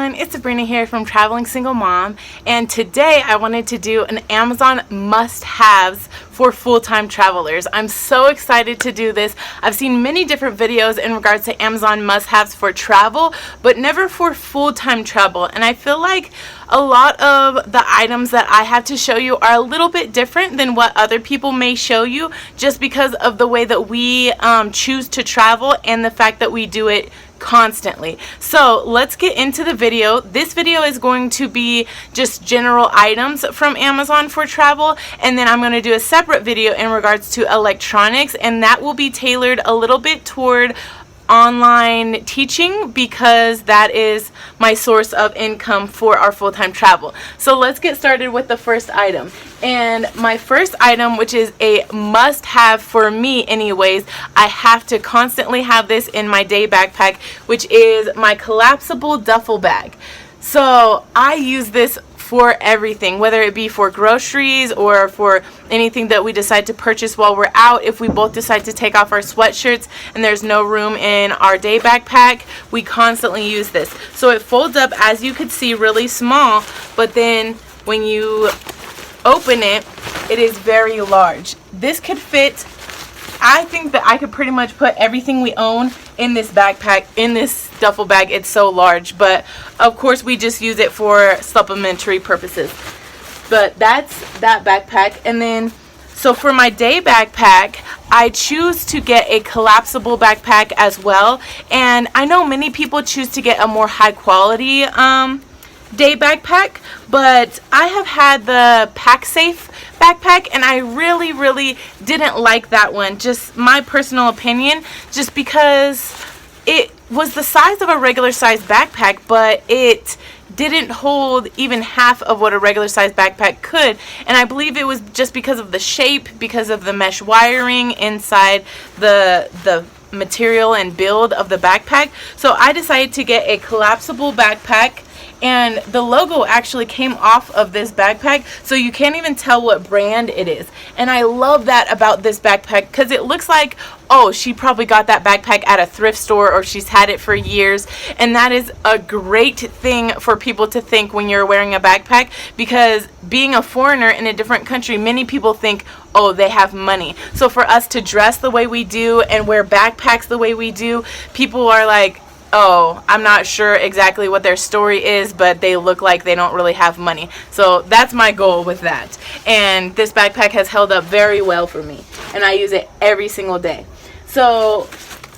everyone, it's Sabrina here from Traveling Single Mom, and today I wanted to do an Amazon must-haves for full-time travelers. I'm so excited to do this. I've seen many different videos in regards to Amazon must-haves for travel, but never for full-time travel, and I feel like a lot of the items that I have to show you are a little bit different than what other people may show you, just because of the way that we choose to travel and the fact that we do it constantly. So let's get into the video. This video is going to be just general items from Amazon for travel, and then I'm going to do a separate video in regards to electronics, and that will be tailored a little bit toward online teaching because that is my source of income for our full-time travel. So let's get started with the first item. And my first item, which is a must-have for me anyways, I have to constantly have this in my day backpack, which is my collapsible duffel bag. So I use this for everything, whether it be for groceries or for anything that we decide to purchase while we're out. If we both decide to take off our sweatshirts and there's no room in our day backpack, we constantly use this. So it folds up, as you could see, really small, but then when you open it, it is very large. This could fit, I think that I could pretty much put everything we own in this backpack, in this duffel bag. It's so large, but of course we just use it for supplementary purposes. But that's that backpack. And then so for my day backpack, I choose to get a collapsible backpack as well, and I know many people choose to get a more high quality day backpack, but I have had the PackSafe backpack and I really didn't like that one. Just my personal opinion, just because it was the size of a regular size backpack, but it didn't hold even half of what a regular size backpack could, and I believe it was just because of the shape, because of the mesh wiring inside the material and build of the backpack. So I decided to get a collapsible backpack, and the logo actually came off of this backpack, so you can't even tell what brand it is. And I love that about this backpack, because it looks like, oh, she probably got that backpack at a thrift store, or she's had it for years. And that is a great thing for people to think when you're wearing a backpack, because being a foreigner in a different country, many people think, oh, they have money. So for us to dress the way we do and wear backpacks the way we do, people are like, oh, I'm not sure exactly what their story is, but they look like they don't really have money. So that's my goal with that. And this backpack has held up very well for me, and I use it every single day. So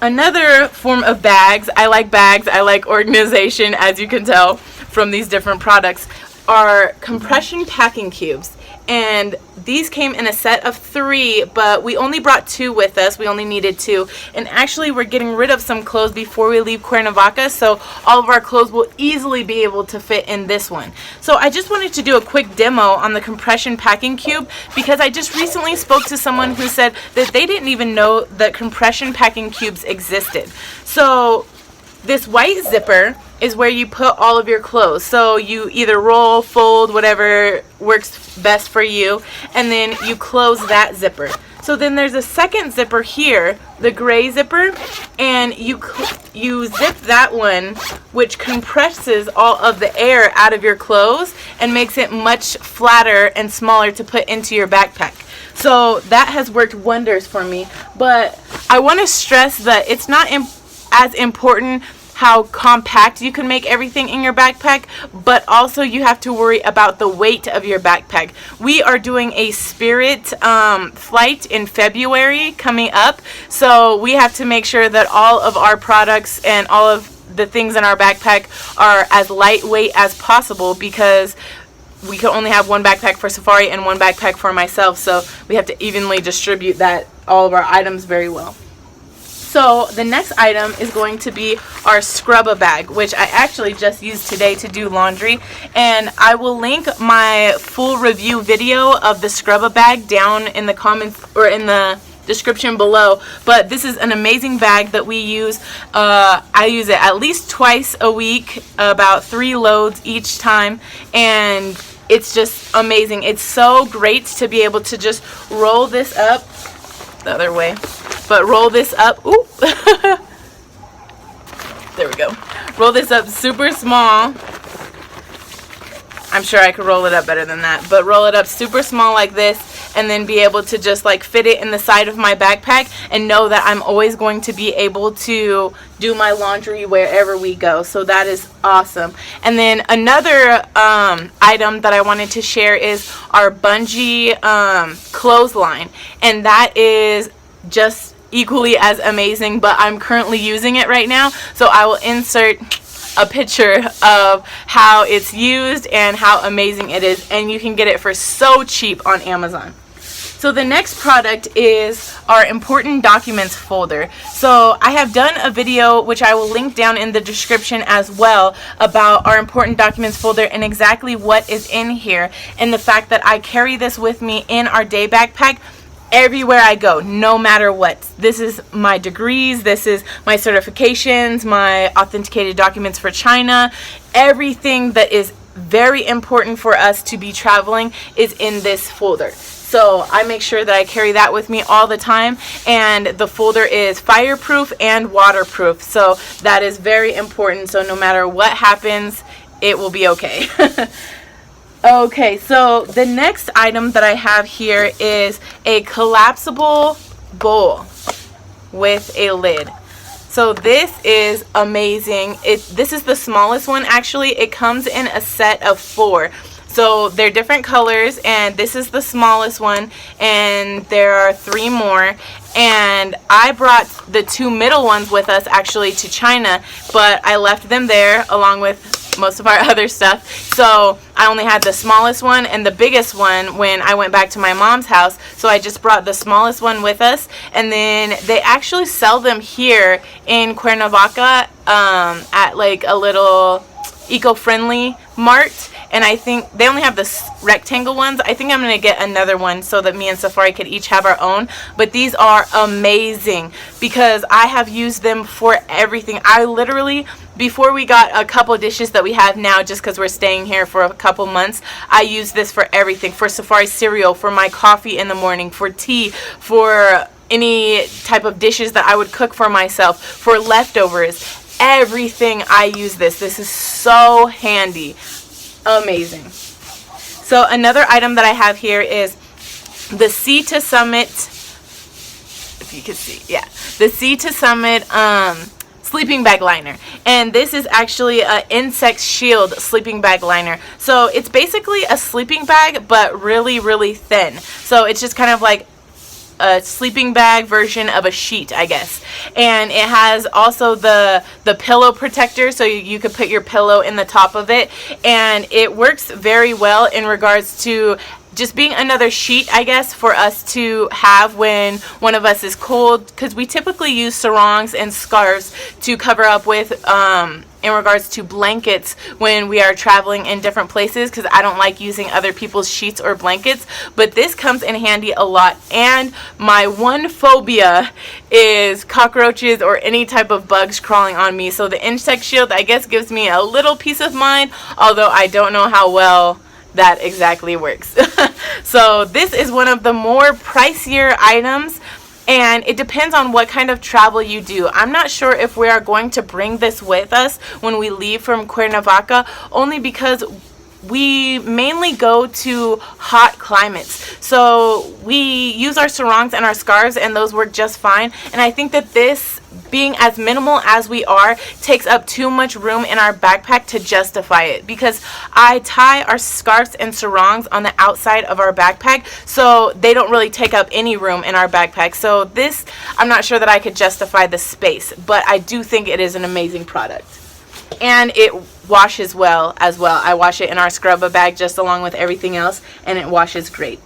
another form of bags, I like organization, as you can tell from these different products, are compression packing cubes. And these came in a set of 3, but we only brought 2 with us. We only needed 2. And actually, we're getting rid of some clothes before we leave Cuernavaca, so all of our clothes will easily be able to fit in this one. So I just wanted to do a quick demo on the compression packing cube, because I just recently spoke to someone who said that they didn't even know that compression packing cubes existed. So this white zipper is where you put all of your clothes. So you either roll, fold, whatever works best for you, and then you close that zipper. So then there's a second zipper here, the gray zipper, and you zip that one, which compresses all of the air out of your clothes and makes it much flatter and smaller to put into your backpack. So that has worked wonders for me. But I want to stress that it's not as important how compact you can make everything in your backpack, but also you have to worry about the weight of your backpack. We are doing a Spirit flight in February coming up, so we have to make sure that all of our products and all of the things in our backpack are as lightweight as possible, because we can only have one backpack for Safari and one backpack for myself, so we have to evenly distribute all of our items very well. So the next item is going to be our Scrubba Bag, which I actually just used today to do laundry, and I will link my full review video of the Scrubba Bag down in the comments or in the description below. But this is an amazing bag that we use. I use it at least twice a week, about 3 loads each time, and it's just amazing. It's so great to be able to just roll this up the other way, but roll this up. Ooh. There we go. Roll this up super small I'm sure I could roll it up better than that, but roll it up super small like this, and then be able to just like fit it in the side of my backpack and know that I'm always going to be able to do my laundry wherever we go. So that is awesome. And then another item that I wanted to share is our Bungee Clothesline, and that is just equally as amazing, but I'm currently using it right now, so I will insert a picture of how it's used and how amazing it is, and you can get it for so cheap on Amazon. So the next product is our important documents folder. So I have done a video, which I will link down in the description as well, about our important documents folder and exactly what is in here, and the fact that I carry this with me in our day backpack everywhere I go, no matter what. This is my degrees, this is my certifications, my authenticated documents for China. Everything that is very important for us to be traveling is in this folder. So I make sure that I carry that with me all the time, and the folder is fireproof and waterproof, so that is very important. So no matter what happens, it will be okay. Okay, so the next item that I have here is a collapsible bowl with a lid. So this is amazing. This is the smallest one actually. It comes in a set of 4. So they're different colors, and this is the smallest one, and there are 3 more. And I brought the 2 middle ones with us actually to China, but I left them there along with most of our other stuff. So I only had the smallest one and the biggest one when I went back to my mom's house. So I just brought the smallest one with us, and then they actually sell them here in Cuernavaca at like a little eco-friendly mart. And I think they only have the rectangle ones. I think I'm going to get another one so that me and Safari could each have our own. But these are amazing because I have used them for everything. I literally, before we got a couple dishes that we have now, just because we're staying here for a couple months, I use this for everything. For Safari cereal, for my coffee in the morning, for tea, for any type of dishes that I would cook for myself, for leftovers. Everything I use this. This is so handy. Amazing. So another item that I have here is the Sea to Summit, if you can see, yeah, the Sea to Summit sleeping bag liner. And this is actually an insect shield sleeping bag liner. So it's basically a sleeping bag, but really, really thin. So it's just kind of like a sleeping bag version of a sheet, I guess. And it has also the pillow protector, so you could put your pillow in the top of it, and it works very well in regards to just being another sheet, I guess, for us to have when one of us is cold, because we typically use sarongs and scarves to cover up with in regards to blankets when we are traveling in different places, because I don't like using other people's sheets or blankets. But this comes in handy a lot. And my one phobia is cockroaches or any type of bugs crawling on me, so the insect shield, I guess, gives me a little peace of mind, although I don't know how well that exactly works. So this is one of the more pricier items, and it depends on what kind of travel you do. I'm not sure if we are going to bring this with us when we leave from Cuernavaca, only because we mainly go to hot climates. So we use our sarongs and our scarves, and those work just fine. And I think that this, being as minimal as we are, takes up too much room in our backpack to justify it, because I tie our scarves and sarongs on the outside of our backpack, so they don't really take up any room in our backpack. So this, I'm not sure that I could justify the space, but I do think it is an amazing product. And it washes well as well. I wash it in our Scrubba bag just along with everything else, and it washes great.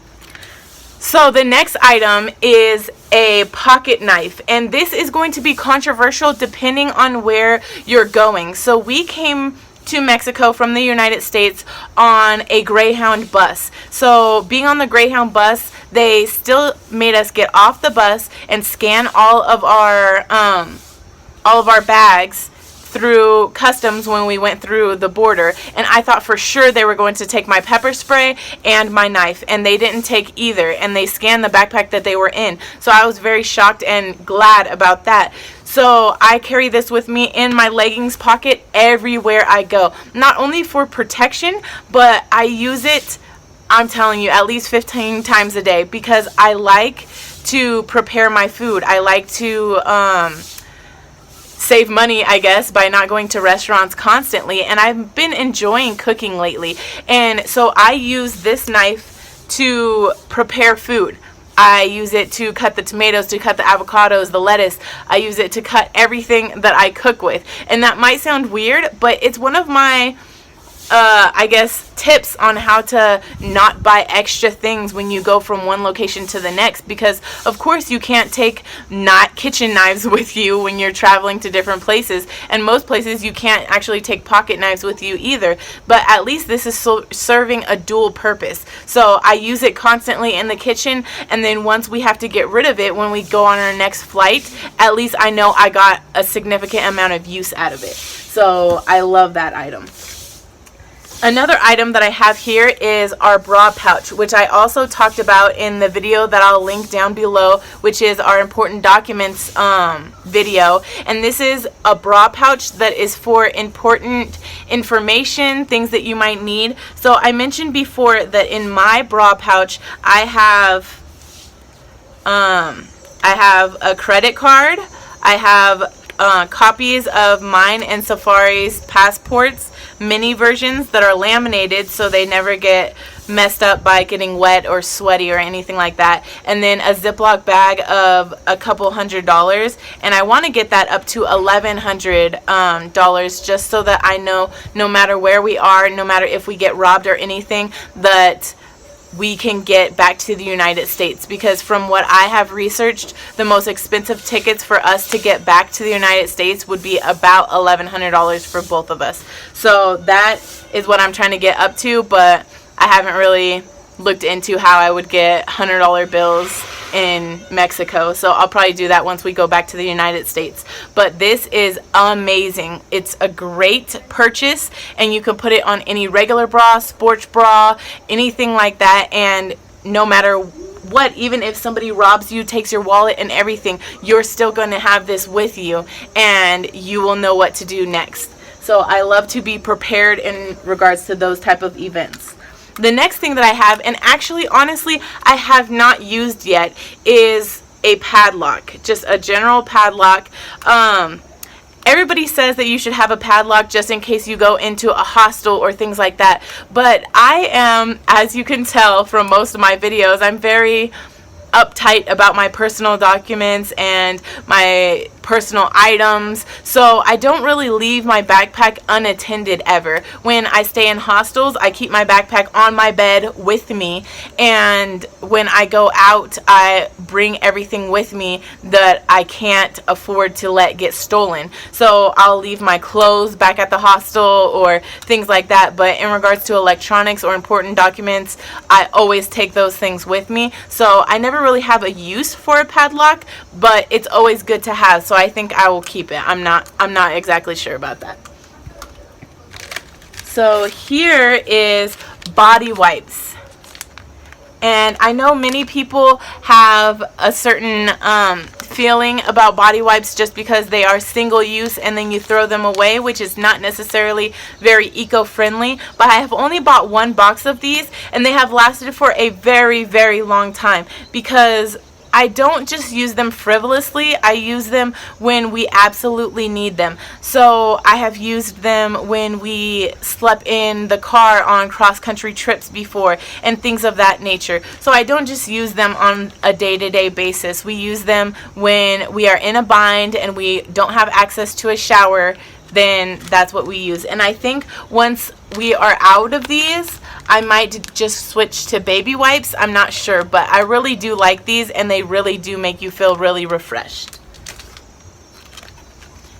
So the next item is a pocket knife, and this is going to be controversial depending on where you're going. So we came to Mexico from the United States on a Greyhound bus. So being on the Greyhound bus, they still made us get off the bus and scan all of our bags through customs when we went through the border, and I thought for sure they were going to take my pepper spray and my knife, and they didn't take either, and they scanned the backpack that they were in. So I was very shocked and glad about that. So I carry this with me in my leggings pocket everywhere I go. Not only for protection, but I use it, I'm telling you, at least 15 times a day, because I like to prepare my food. I like to save money, I guess, by not going to restaurants constantly, and I've been enjoying cooking lately, and so I use this knife to prepare food. I use it to cut the tomatoes, to cut the avocados, the lettuce. I use it to cut everything that I cook with, and that might sound weird, but it's one of my I guess tips on how to not buy extra things when you go from one location to the next, because of course you can't take not kitchen knives with you when you're traveling to different places, and most places you can't actually take pocket knives with you either, but at least this is serving a dual purpose. So I use it constantly in the kitchen, and then once we have to get rid of it when we go on our next flight, at least I know I got a significant amount of use out of it. So I love that item. Another item that I have here is our bra pouch, which I also talked about in the video that I'll link down below, which is our important documents video. And this is a bra pouch that is for important information, things that you might need. So I mentioned before that in my bra pouch I have a credit card, I have copies of mine and Safari's passports, mini versions that are laminated so they never get messed up by getting wet or sweaty or anything like that, and then a Ziploc bag of a couple $100, and I want to get that up to $1,100 just so that I know no matter where we are, no matter if we get robbed or anything, that we can get back to the United States, because from what I have researched, the most expensive tickets for us to get back to the United States would be about $1,100 for both of us. So that is what I'm trying to get up to, but I haven't really looked into how I would get $100 bills in Mexico, so I'll probably do that once we go back to the United States. But this is amazing. It's a great purchase, and you can put it on any regular bra, sports bra, anything like that, and no matter what, even if somebody robs you, takes your wallet and everything, you're still going to have this with you, and you will know what to do next. So I love to be prepared in regards to those type of events. The next thing that I have, and actually honestly I have not used yet, is a padlock, just a general padlock. Everybody says that you should have a padlock just in case you go into a hostel or things like that, but I am, as you can tell from most of my videos, I'm very uptight about my personal documents and my personal items, so I don't really leave my backpack unattended ever. When I stay in hostels, I keep my backpack on my bed with me, and when I go out, I bring everything with me that I can't afford to let get stolen. So I'll leave my clothes back at the hostel or things like that, but in regards to electronics or important documents, I always take those things with me. So I never really have a use for a padlock, but it's always good to have, so I think I will keep it. I'm not exactly sure about that. So here is body wipes, and I know many people have a certain feeling about body wipes just because they are single use and then you throw them away, which is not necessarily very eco-friendly, but I have only bought one box of these, and they have lasted for a very, very long time, because I don't just use them frivolously, I use them when we absolutely need them. So I have used them when we slept in the car on cross-country trips before and things of that nature. So I don't just use them on a day-to-day basis. We use them when we are in a bind and we don't have access to a shower, then that's what we use. And I think once we are out of these, I might just switch to baby wipes. I'm not sure, but I really do like these, and they really do make you feel really refreshed.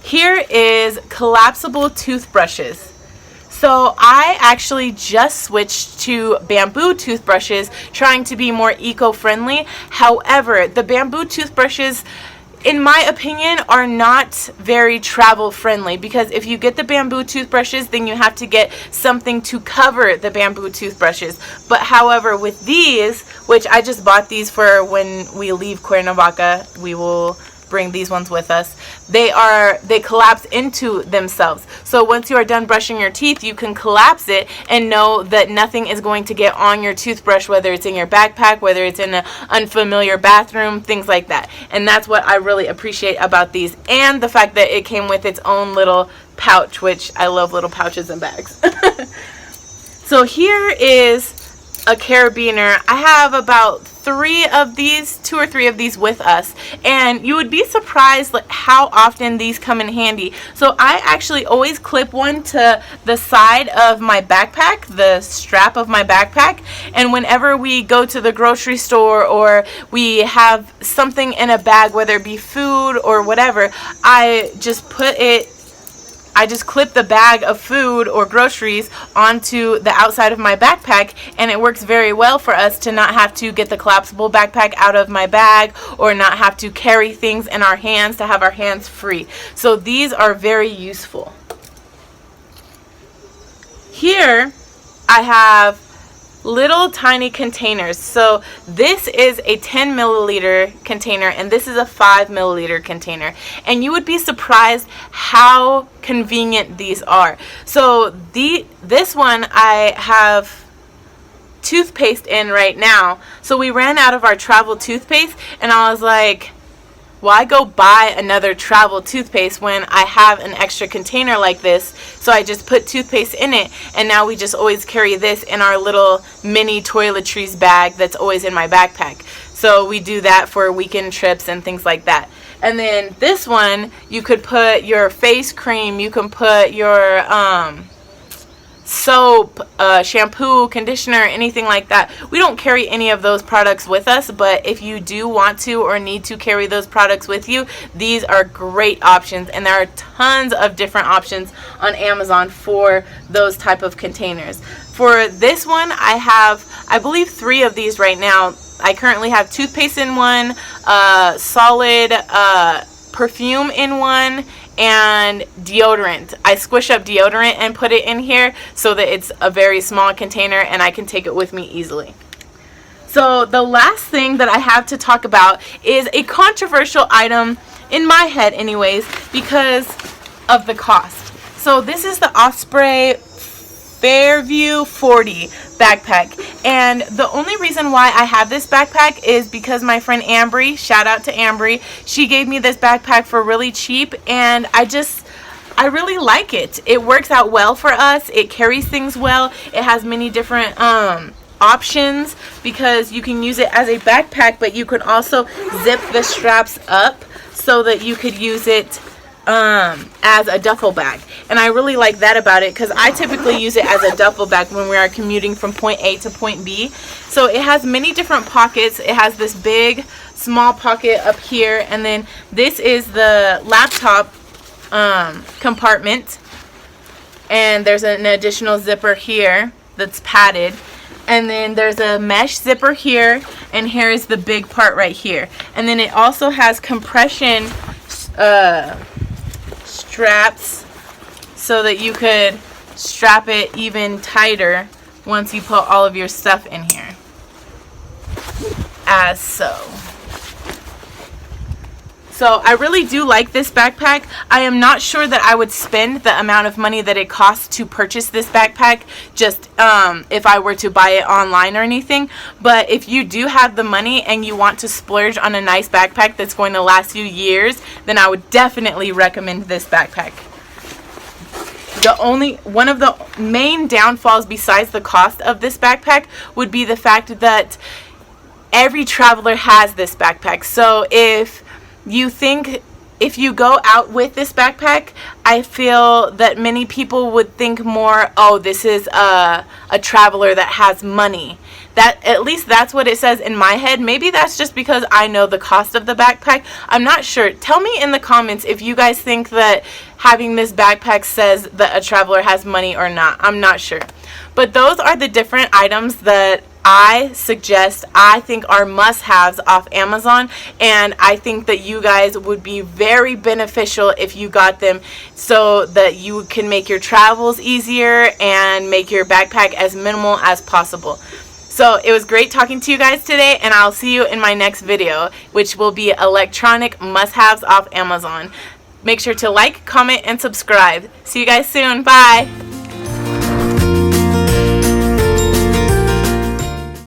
Here is collapsible toothbrushes. So I actually just switched to bamboo toothbrushes, trying to be more eco-friendly. However, the bamboo toothbrushes, in my opinion, are not very travel friendly, because if you get the bamboo toothbrushes, then you have to get something to cover the bamboo toothbrushes. But however, with these, which I just bought these for when we leave Cuernavaca, we will bring these ones with us. They collapse into themselves. So once you are done brushing your teeth, you can collapse it and know that nothing is going to get on your toothbrush, whether it's in your backpack, whether it's in an unfamiliar bathroom, things like that. And that's what I really appreciate about these, and the fact that it came with its own little pouch, which I love little pouches and bags. So here is a carabiner. I have about 2 or 3 of these with us, and you would be surprised how often these come in handy. So I actually always clip one to the side of my backpack, the strap of my backpack, and whenever we go to the grocery store or we have something in a bag, whether it be food or whatever, I just clip the bag of food or groceries onto the outside of my backpack, and it works very well for us to not have to get the collapsible backpack out of my bag or not have to carry things in our hands, to have our hands free. So these are very useful. Here I have little tiny containers. So this is a 10 milliliter container and this is a 5 milliliter container, and you would be surprised how convenient these are. So this one I have toothpaste in right now. So we ran out of our travel toothpaste, and I was like, why go buy another travel toothpaste when I have an extra container like this? So I just put toothpaste in it, and now we just always carry this in our little mini toiletries bag that's always in my backpack. So we do that for weekend trips and things like that. And then this one, you could put your face cream, you can put your soap, shampoo, conditioner, anything like that. We don't carry any of those products with us, but if you do want to or need to carry those products with you, these are great options, and there are tons of different options on Amazon for those type of containers. For this one, I have, I believe, 3 of these right now. I currently have toothpaste in one, solid perfume in one, and deodorant. I squish up deodorant and put it in here so that it's a very small container and I can take it with me easily. So the last thing that I have to talk about is a controversial item, in my head anyways, because of the cost. So this is the Osprey Fairview 40 backpack, and the only reason why I have this backpack is because my friend Ambry, shout out to Ambry, she gave me this backpack for really cheap, and I really like it. It works out well for us. It carries things well. It has many different options because you can use it as a backpack, but you can also zip the straps up so that you could use it as a duffel bag. And I really like that about it because I typically use it as a duffel bag when we are commuting from point A to point B. So it has many different pockets. It has this big small pocket up here, and then this is the laptop compartment, and there's an additional zipper here that's padded, and then there's a mesh zipper here, and here is the big part right here. And then it also has compression straps so that you could strap it even tighter once you put all of your stuff in here, as so. So I really do like this backpack. I am not sure that I would spend the amount of money that it costs to purchase this backpack just if I were to buy it online or anything. But if you do have the money and you want to splurge on a nice backpack that's going to last you years, then I would definitely recommend this backpack. One of the main downfalls besides the cost of this backpack would be the fact that every traveler has this backpack. So if you go out with this backpack, I feel that many people would think more, oh, this is a traveler that has money. At least that's what it says in my head. Maybe that's just because I know the cost of the backpack. I'm not sure. Tell me in the comments if you guys think that having this backpack says that a traveler has money or not. I'm not sure. But those are the different items that I suggest, I think are must-haves off Amazon, and I think that you guys would be very beneficial if you got them so that you can make your travels easier and make your backpack as minimal as possible. So it was great talking to you guys today, and I'll see you in my next video, which will be electronic must-haves off Amazon. Make sure to like, comment, and subscribe. See you guys soon. Bye.